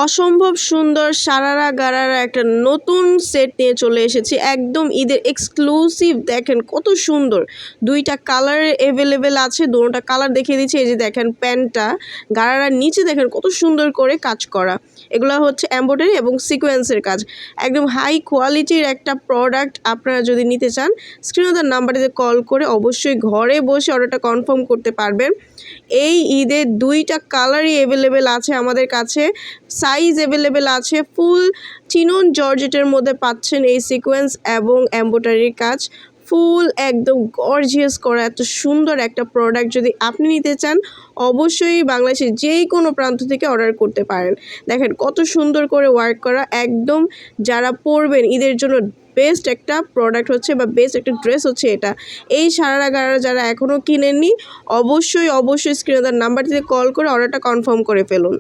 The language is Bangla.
অসম্ভব সুন্দর সারারা গারারা একটা নতুন সেট নিয়ে চলে এসেছি, একদম ঈদের এক্সক্লুসিভ। দেখেন কত সুন্দর, দুইটা কালার অ্যাভেলেবেল আছে, দুটোটা কালার দেখিয়ে দিচ্ছি। এই যে দেখেন প্যান্টটা, গারারার নিচে দেখেন কত সুন্দর করে কাজ করা। এগুলো হচ্ছে এমব্রয়ডারি এবং সিকোয়েন্সের কাজ, একদম হাই কোয়ালিটির একটা প্রোডাক্ট। আপনারা যদি নিতে চান স্ক্রিনে দেওয়া নাম্বারটিতে কল করে অবশ্যই ঘরে বসে অর্ডারটা কনফার্ম করতে পারবেন। এই ঈদের দুইটা কালারই অ্যাভেলেবেল আছে আমাদের কাছে, সাইজ অ্যাভেলেবেল আছে। ফুল চিনন জর্জেটের মধ্যে পাচ্ছেন এই সিকোয়েন্স এবং এমব্রয়ডারির কাজ, ফুল একদম গর্জিয়াস করা এত সুন্দর একটা প্রোডাক্ট। যদি আপনি নিতে চান অবশ্যই বাংলাদেশের যেই কোনো প্রান্ত থেকে অর্ডার করতে পারেন। দেখেন কত সুন্দর করে ওয়ার্ক করা, একদম যারা পরবেন ঈদের জন্য বেস্ট একটা প্রোডাক্ট হচ্ছে বা বেস্ট একটা ড্রেস হচ্ছে এটা। এই সারারা গারারা যারা এখনও কিনেননি অবশ্যই স্ক্রিনে দেওয়া নাম্বারটিতে কল করে অর্ডারটা কনফার্ম করে ফেলুন।